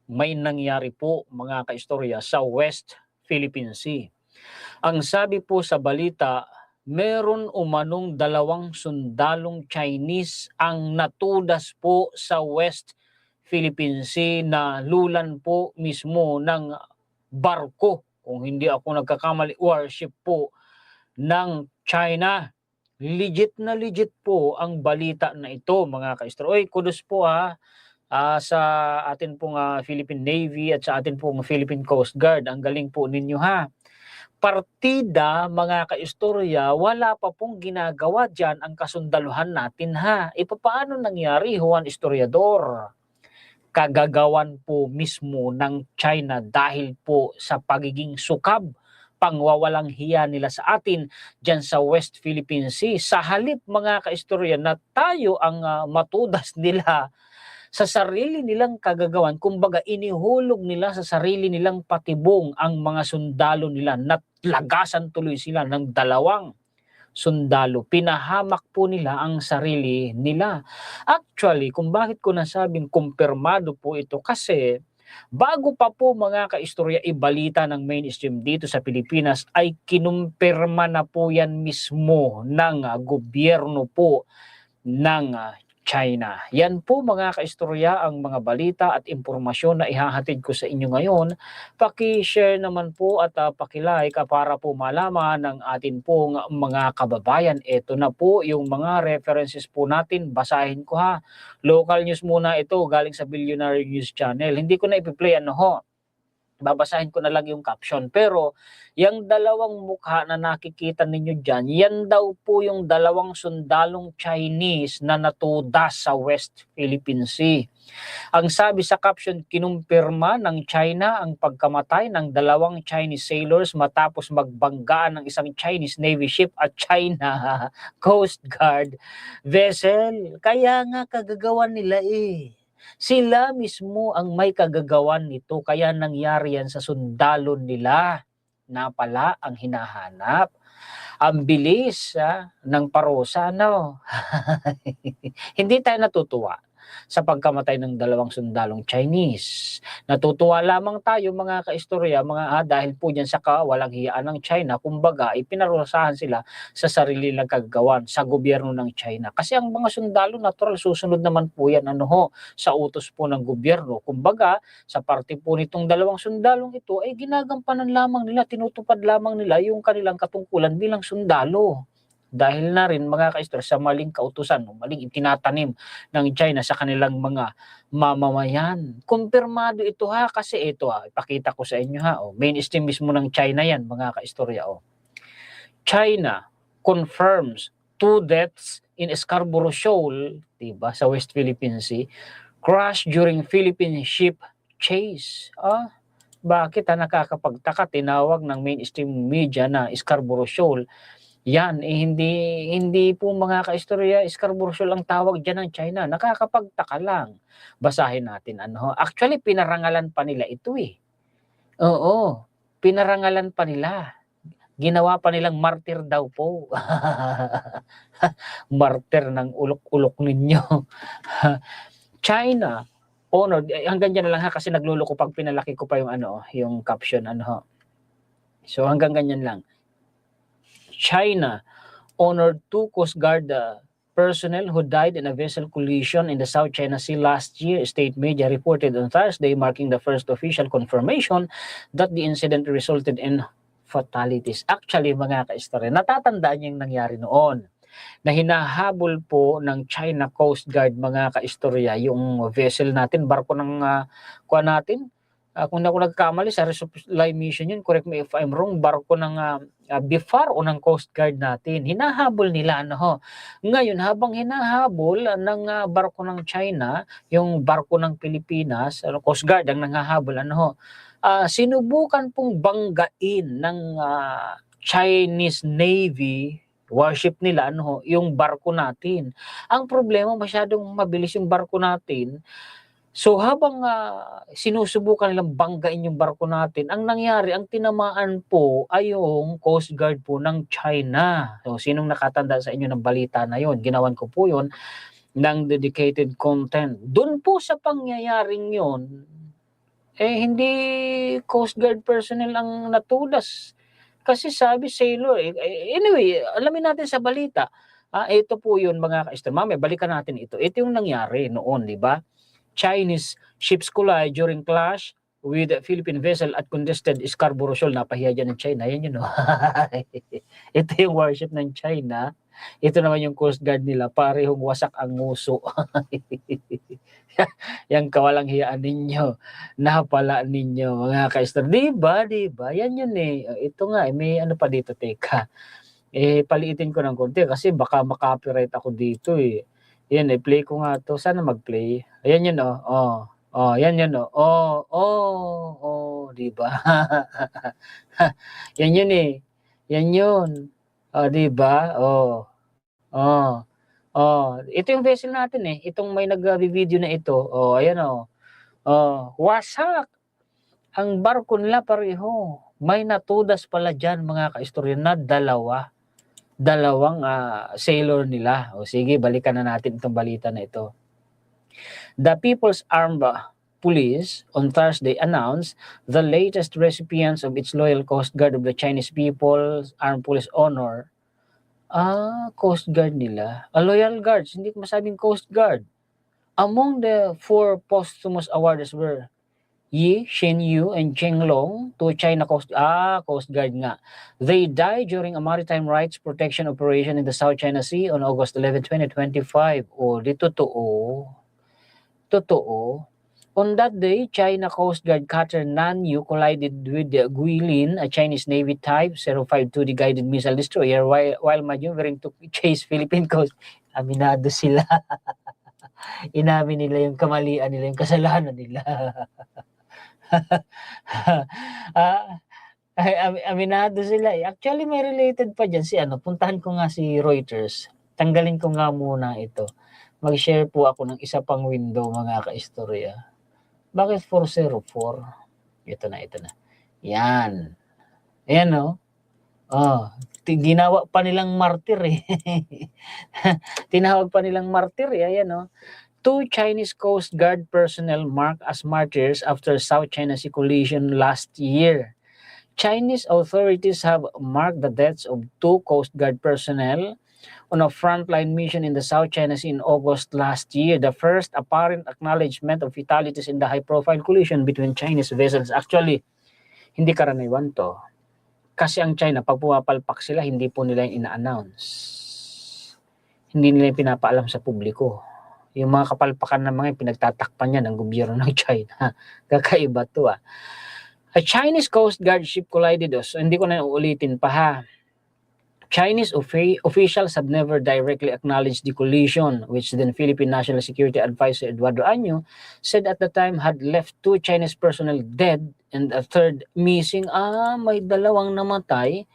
may nangyari po mga kaistorya sa West Philippine Sea. Ang sabi po sa balita, meron umanong 2 sundalong Chinese ang natudas po sa West Philippine Sea na lulan po mismo ng barko, kung hindi ako nagkakamali, warship po ng China. Legit na legit po ang balita na ito mga kaistro. Oy, kudos po sa atin pong Philippine Navy at sa atin pong Philippine Coast Guard. Ang galing po ninyo Partida, mga kaistorya, wala pa pong ginagawa dyan ang kasundaluhan natin Paano nangyari, Juan Historiador? Kagagawan po mismo ng China dahil po sa pagiging sukab, pangwawalang hiya nila sa atin dyan sa West Philippine Sea. Sa halip mga kaistorya na tayo ang matudas nila sa sarili nilang kagagawan, kumbaga inihulog nila sa sarili nilang patibong ang mga sundalo nila, natlagasan tuloy sila ng 2 sundalo. Pinahamak po nila ang sarili nila. Actually, kung bakit ko nasabing kumpirmado po ito, kasi bago pa po mga kaistorya ibalita ng mainstream dito sa Pilipinas, ay kinumpirma na po yan mismo ng gobyerno po ng China. Yan po mga kaistorya ang mga balita at impormasyon na ihahatid ko sa inyo ngayon. Paki-share naman po at paki-like para po malaman ng atin pong mga kababayan. Ito na po yung mga references po natin. Basahin ko Local news muna ito galing sa Billionaire News Channel. Hindi ko na ipi-play babasahin ko na lang yung caption. Pero, yung 2 mukha na nakikita ninyo dyan, yan daw po yung 2 sundalong Chinese na natudas sa West Philippine Sea. Ang sabi sa caption, kinumpirma ng China ang pagkamatay ng 2 Chinese sailors matapos magbanggaan ng isang Chinese Navy ship at China Coast Guard vessel. Kaya nga kagagawan nila Sila mismo ang may kagagawan nito, kaya nangyari yan sa sundalo nila na pala ang hinahanap. Ang bilis ng parusa, no? Hindi tayo natutuwa sa pagkamatay ng 2 sundalong Chinese. Natutuwa lamang tayo mga kaistorya, dahil po dyan sa kawalang hiyaan ng China, kumbaga ipinarusahan sila sa sarili lang kagagawan sa gobyerno ng China. Kasi ang mga sundalo natural susunod naman po yan sa utos po ng gobyerno. Kumbaga sa parte po nitong 2 sundalong ito ay ginagampanan lamang nila, tinutupad lamang nila yung kanilang katungkulan bilang sundalo. Dahil na rin mga kaistorya sa maling kautusan, maling itinatanim ng China sa kanilang mga mamamayan. Kumpirmado ito kasi ito ipakita ko sa inyo mainstream mismo ng China yan mga kaistorya China confirms 2 deaths in Scarborough Shoal, diba, sa West Philippine Sea, crash during Philippine ship chase. Bakit nakakapagtaka, tinawag ng mainstream media na Scarborough Shoal. Yan, hindi po mga kaistorya, Scarborough Shoal ang tawag dyan ng China. Nakakapagtaka lang. Basahin natin. Actually, pinarangalan pa nila ito Oo, pinarangalan pa nila. Ginawa pa nilang martir daw po. Martir ng ulok-ulok ninyo. China honored, hanggang dyan na lang kasi nagluloko pag pinalaki ko pa yung caption So hanggang ganyan lang. China honored 2 Coast Guard personnel who died in a vessel collision in the South China Sea last year, state media reported on Thursday, marking the first official confirmation that the incident resulted in fatalities. Actually, mga kaistorya, natatandaan yung nangyari noon na hinahabol po ng China Coast Guard mga kaistorya yung vessel natin, barko ng natin. Kung ako nagkamali sa resupply mission yun, correct me if I'm wrong, barko ng BIFAR o ng Coast Guard natin. Hinahabol nila Ngayon, habang hinahabol ng barko ng China, yung barko ng Pilipinas, Coast Guard ang nanghahabol, sinubukan pong banggain ng Chinese Navy warship nila yung barko natin. Ang problema, masyadong mabilis yung barko natin. So habang sinusubukan nilang banggain yung barko natin, ang nangyari, ang tinamaan po ay yung Coast Guard po ng China. So sinong nakatanda sa inyo ng balita na yon? Ginawan ko po yon ng dedicated content. Doon po sa pangyayaring yon, hindi Coast Guard personnel ang natudas. Kasi sabi sailor, anyway, alamin natin sa balita. Ito po yun mga ka-Esther. Mamaya, balikan natin ito. Ito yung nangyari noon, di ba? Chinese ships collide during clash with Philippine vessel at contested Scarborough Shoal. Napahiya dyan ng China. Yan yun, no? Ito yung warship ng China. Ito naman yung Coast Guard nila. Parehong wasak ang nguso. Yang kawalang hiyaan ninyo. Napala ninyo, mga ka-Esther. Diba? Yan yun eh. Ito nga, may ano pa dito, teka. Paliitin ko ng konti kasi baka makopyright ako dito eh. Yan, play ko nga to. Sana mag-play. Ayan yun, oh. Yan yun, di ba? Yan yun eh. Yan yun. Di ba? Ito yung vessel natin eh. Itong may nag-video na ito. Ayan wasak. Ang barko nila pareho. May natudas pala dyan mga ka-istorya na dalawang sailor nila. Sige, balikan na natin itong balita na ito. The People's Armed Police on Thursday announced the latest recipients of its loyal Coast Guard of the Chinese People's Armed Police Honor. Coast Guard nila. Loyal Guards, hindi ko masabing Coast Guard. Among the 4 posthumous awards were Yi, Shen Yu, and Cheng Long to China Coast Guard nga. They died during a maritime rights protection operation in the South China Sea on August 11, 2025. Di totoo. On that day, China Coast Guard cutter Nanyu collided with the Guilin, a Chinese Navy Type 052D guided missile destroyer while maneuvering to chase Philippine coast. Aminado sila. Inamin nila yung kamalian nila, yung kasalanan nila. Aminado sila eh. Actually, may related pa dyan si puntahan ko nga si Reuters. Tanggalin ko nga muna ito. Mag-share po ako ng isa pang window mga ka-istorya. Bakit 404? Ito na. Yan. Ayan ginawa pa nilang martir eh. Tinawag pa nilang martir eh. Ayan 2 Chinese Coast Guard personnel marked as martyrs after South China Sea collision last year. Chinese authorities have marked the deaths of 2 Coast Guard personnel on a frontline mission in the South China Sea in August last year, the first apparent acknowledgement of fatalities in the high-profile collision between Chinese vessels. Actually, hindi karaniwan to. Kasi ang China, pag pumapalpak sila, hindi po nila yung ina-announce. Hindi nila yung pinapaalam sa publiko. Yung mga kapalpakan ng mga pinagtatakpan niya ng gobyerno ng China. Kakaiba to A Chinese Coast Guard ship collided. So, hindi ko na uulitin pa ha. Chinese officials have never directly acknowledged the collision, which then Philippine National Security Advisor Eduardo Año said at the time had left 2 Chinese personnel dead and a third missing. May 2 namatay,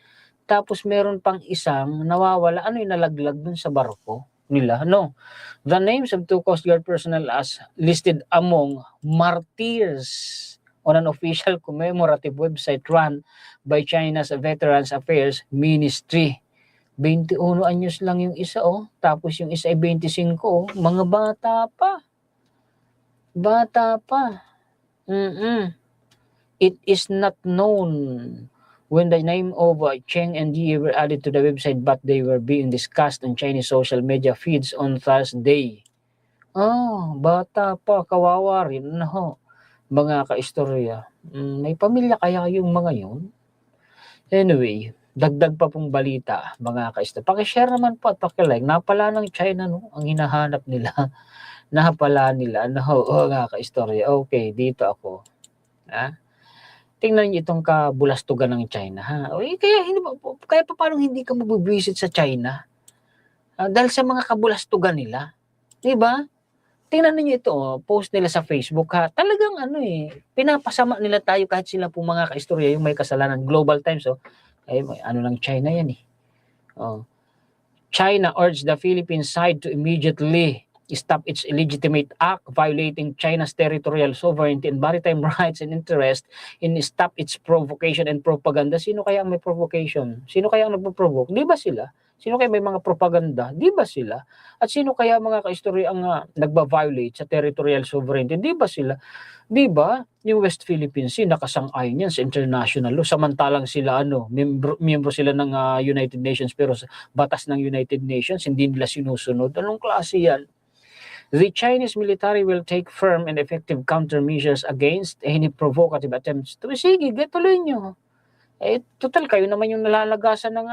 tapos meron pang isang nawawala. Ano yung nalaglag dun sa barko nila? No. The names of 2 Coast Guard personnel as listed among martyrs on an official commemorative website run by China's Veterans Affairs Ministry. 21 anyos lang yung isa tapos yung isa ay 25 mga bata pa. It is not known when the name of Cheng and Yi were added to the website, but they were being discussed on Chinese social media feeds on Thursday. Bata pa, kawawa rin mga ka-istorya. May pamilya kaya yung mga yun? Anyway, dagdag pa pong balita, mga ka-istorya. Paki-share naman po at paki-like. Napala ng China, ang hinahanap nila. Napala nila. Mga ka-istorya. Okay, dito ako. Tingnan niyo itong kabulastugan ng China. Kaya paano hindi ka mabubisit sa China? Dahil sa mga kabulastugan nila. Diba? Tingnan niyo ito, post nila sa Facebook Talagang pinapasama nila tayo kahit sila po mga ka-istorya yung may kasalanan. Global Times ng China yan China urged the Philippine side to immediately stop its illegitimate act violating China's territorial sovereignty and maritime rights and interest, and stop its provocation and propaganda. Sino kaya ang may provocation? Sino kaya ang nagpo-provoke? Di ba sila? Sino kaya may mga propaganda? Di ba sila? At sino kaya mga kaistorya ang nagba-violate sa territorial sovereignty? Di ba sila? Di ba? Yung West Philippine Sea nakasang-ayon yan sa international law, samantalang sila miyembro sila ng United Nations, pero sa batas ng United Nations hindi nila sinusunod. Anong klase yan? The Chinese military will take firm and effective countermeasures against any provocative attempts to... Sige, tuloy nyo. Total, kayo naman yung nalalagasan ng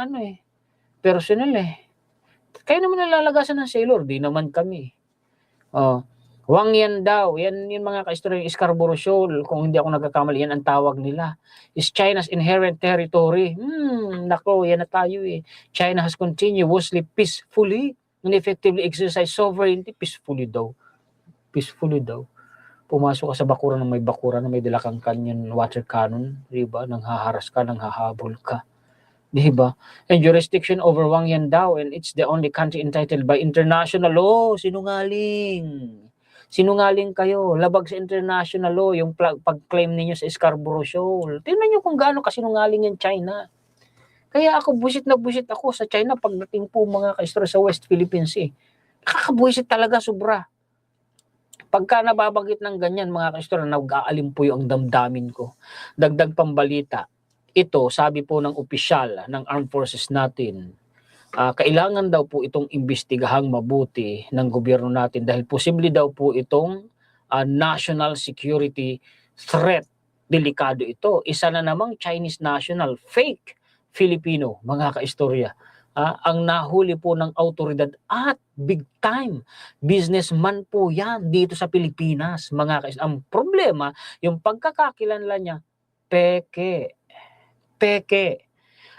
personal Kayo naman nalalagasan ng sailor, di naman kami. Wang Yan daw, yan yung mga kaistorya, yung Scarborough Shoal, kung hindi ako nagkakamali, yan ang tawag nila. Is China's inherent territory. Nako, yan na tayo China has continuously, peacefully, and effectively exercise sovereignty. Peacefully daw. Pumasok ka sa bakuran na may dala kang canyon water cannon, diba? Nang haharas ka, nang hahabol ka. Diba? And jurisdiction over Wang Yan daw, and it's the only country entitled by international law. Sinungaling kayo. Labag sa international law yung pag-claim ninyo sa Scarborough Shoal. Tingnan nyo kung gaano kasinungaling yung China. Kaya ako, busit ako sa China pagdating po mga kaistorya sa West Philippine Sea. Nakakabuisit talaga, sobra. Pagka nababanggit ng ganyan mga kaistorya, nag-aalimpuyo ang damdamin ko. Dagdag pambalita. Ito, sabi po ng opisyal ng Armed Forces natin, kailangan daw po itong imbestigahang mabuti ng gobyerno natin dahil posible daw po itong national security threat. Delikado ito. Isa na namang Chinese national, fake Filipino, mga kaistorya. Ang nahuli po ng autoridad at big time businessman po yan dito sa Pilipinas. Mga kaistorya. Ang problema, yung pagkakakilanlan niya, peke.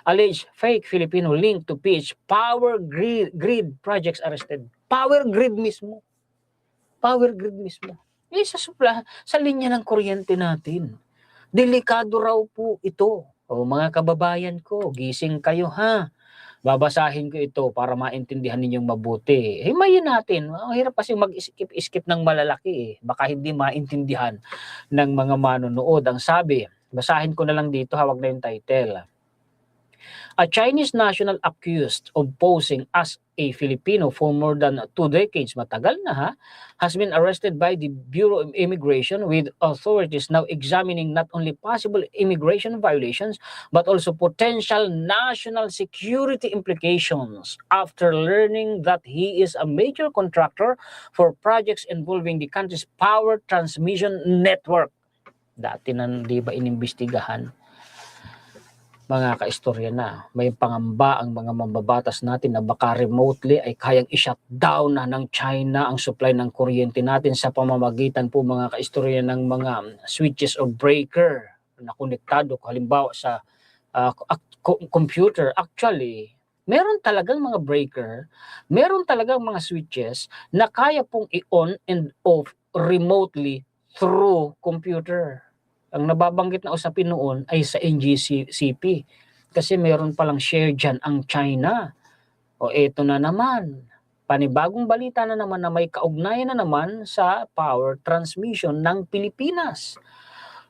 Alleged fake Filipino linked to PH power grid projects arrested. Power grid mismo. Sa linya ng kuryente natin. Delikado raw po ito. Mga kababayan ko, gising kayo ha. Babasahin ko ito para maintindihan ninyong mabuti. Himayin natin. Hirap kasi mag-skip ng malalaki Baka hindi maintindihan ng mga manonood. Ang sabi, basahin ko na lang dito, hawag na yung title. A Chinese national accused of posing as a Filipino for more than 2 decades, matagal na has been arrested by the Bureau of Immigration, with authorities now examining not only possible immigration violations but also potential national security implications after learning that he is a major contractor for projects involving the country's power transmission network. Dati na di ba inimbestigahan? Mga kaistorya na, may pangamba ang mga mambabatas natin na baka remotely ay kayang i-shutdown na ng China ang supply ng kuryente natin sa pamamagitan po mga kaistorya ng mga switches or breaker na konektado halimbawa sa computer. Actually, meron talagang mga breaker, meron talagang mga switches na kaya pong i-on and off remotely through computer. Ang nababanggit na usapin noon ay sa NGCP kasi meron palang share dyan ang China. Eto na naman, panibagong balita na naman na may kaugnayan na naman sa power transmission ng Pilipinas.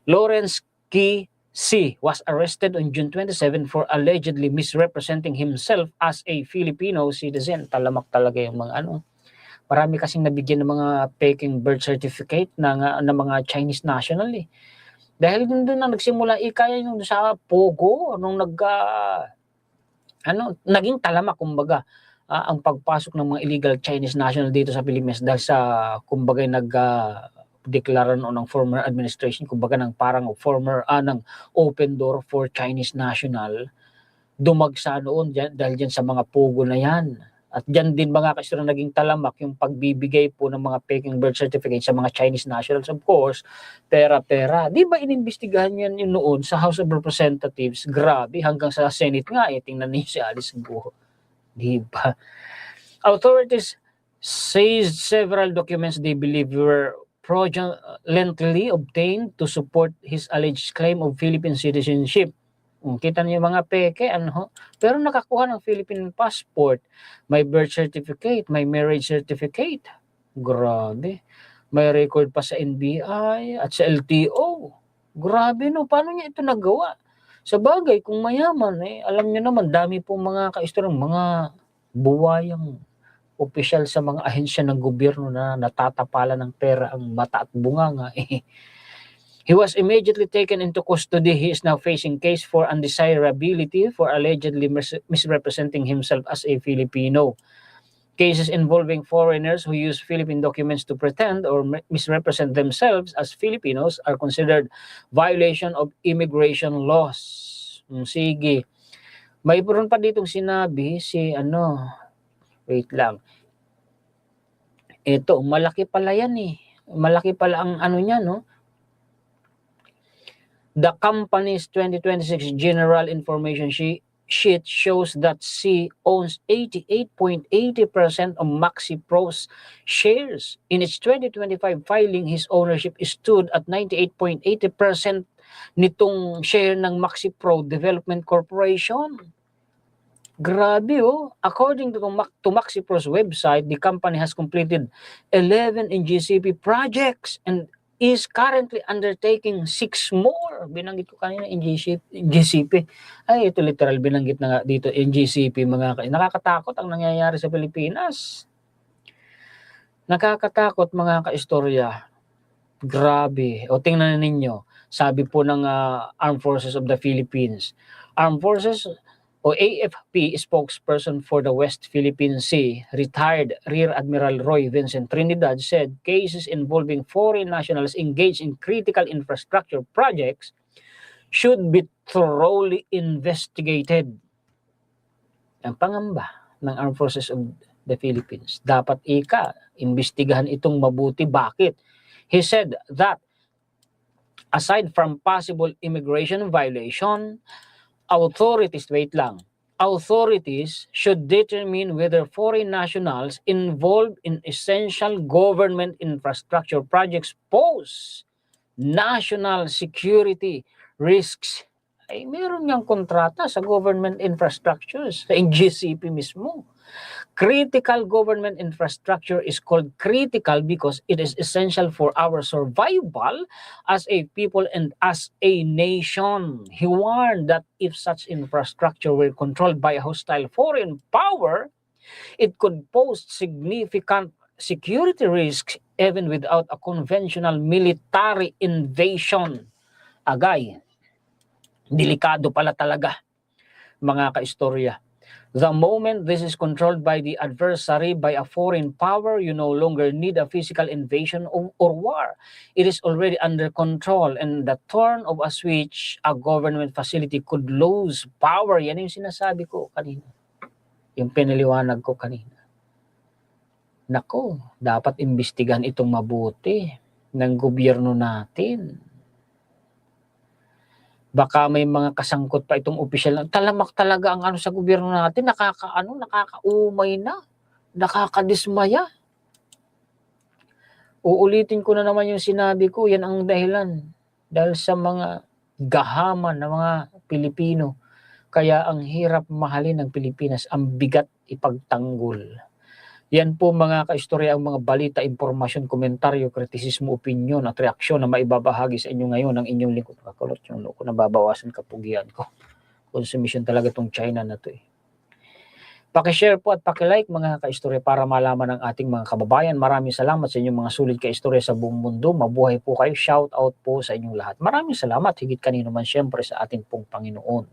Lawrence Key C. was arrested on June 27 for allegedly misrepresenting himself as a Filipino citizen. Talamak talaga yung mga Marami kasing nabigyan ng mga peking birth certificate ng mga Chinese national Dahil doon na nagsimula ikaya yung sa Pogo nung naging talamak kumbaga ang pagpasok ng mga illegal Chinese national dito sa Pilipinas dahil sa kumbaga deklara noon ng former administration kumbaga ng parang former ng open door for Chinese national dumagsa noon dahil diyan sa mga Pogo na yan. At dyan din mga kaistorya naging talamak yung pagbibigay po ng mga peking birth certificate sa mga Chinese nationals. Of course, pera-pera. Di ba inimbestigahan yan yun noon sa House of Representatives? Grabe, hanggang sa Senate nga tingnan niyo si Alice Guo. Di ba? Authorities seized several documents they believe were fraudulently obtained to support his alleged claim of Philippine citizenship. Kita niyo mga peke, pero nakakuha ng Philippine passport, may birth certificate, may marriage certificate. Grabe. May record pa sa NBI at sa LTO. Grabe no, paano niya ito nagawa? Sabagay kung mayaman alam niyo naman dami pong mga kaistoryang mga buwayang opisyal sa mga ahensya ng gobyerno na natatapalan ng pera ang mata at bunganga. He was immediately taken into custody. He is now facing case for undesirability for allegedly misrepresenting himself as a Filipino. Cases involving foreigners who use Philippine documents to pretend or misrepresent themselves as Filipinos are considered violation of immigration laws. Sige. May meron pa ditong sinabi si wait lang. Ito, malaki pala yan Malaki pala ang niya, no? The company's 2026 General Information Sheet shows that C owns 88.80% of MaxiPro's shares. In its 2025 filing, his ownership stood at 98.80% nitong share ng MaxiPro Development Corporation. Grabe According to MaxiPro's website, the company has completed 11 NGCP projects and is currently undertaking 6 more. Binanggit ko kanina NGCP. Ay, ito literal binanggit na nga dito NGCP mga nakakatakot ang nangyayari sa Pilipinas. Nakakatakot mga kaistorya. Grabe. O tingnan ninyo, sabi po ng Armed Forces of the Philippines. Armed Forces o AFP spokesperson for the West Philippine Sea, retired Rear Admiral Roy Vincent Trinidad, said cases involving foreign nationals engaged in critical infrastructure projects should be thoroughly investigated. Ang pangamba ng Armed Forces of the Philippines, dapat imbestigahan itong mabuti. Bakit? He said that aside from possible immigration violation, authorities should determine whether foreign nationals involved in essential government infrastructure projects pose national security risks. Ay meron niyang kontrata sa government infrastructures, sa NGCP mismo. Critical government infrastructure is called critical because it is essential for our survival as a people and as a nation. He warned that if such infrastructure were controlled by a hostile foreign power, it could pose significant security risks even without a conventional military invasion. Agay, delikado pala talaga mga kaistorya. The moment this is controlled by the adversary, by a foreign power, you no longer need a physical invasion or war. It is already under control, and the turn of a switch, a government facility could lose power. Yan yung sinasabi ko kanina. Yung pinaliwanag ko kanina. Nako, dapat imbestigahan itong mabuti ng gobyerno natin. Baka may mga kasangkot pa itong opisyal na talamak talaga ang sa gobyerno natin, nakakaumay na, nakakadismaya. Uulitin ko na naman yung sinabi ko, yan ang dahilan. Dahil sa mga gahaman ng mga Pilipino, kaya ang hirap mahalin ng Pilipinas, ang bigat ipagtanggol. Yan po mga kaistorya ang mga balita, impormasyon, komentaryo, kritisismo, opinyon at reaksyon na maibabahagi sa inyo ngayon ng inyong lingkod. Kakulot yung loko, nababawasan kapugian ko. Konsumisyon talaga tong China na to Paki-share po at paki-like mga kaistorya para malaman ng ating mga kababayan. Maraming salamat sa inyong mga sulit kaistorya sa buong mundo. Mabuhay po kayo. Shout out po sa inyong lahat. Maraming salamat higit kanino man siyempre sa ating pong Panginoon.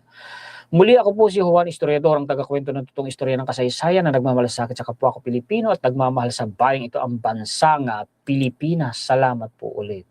Muli ako po si Juan Historiador, ang tagakwento ng totoong istorya ng kasaysayan na nagmamalasakit sa kapwa ko Pilipino at nagmamahal sa bayang ito ang bansang Pilipinas. Salamat po ulit.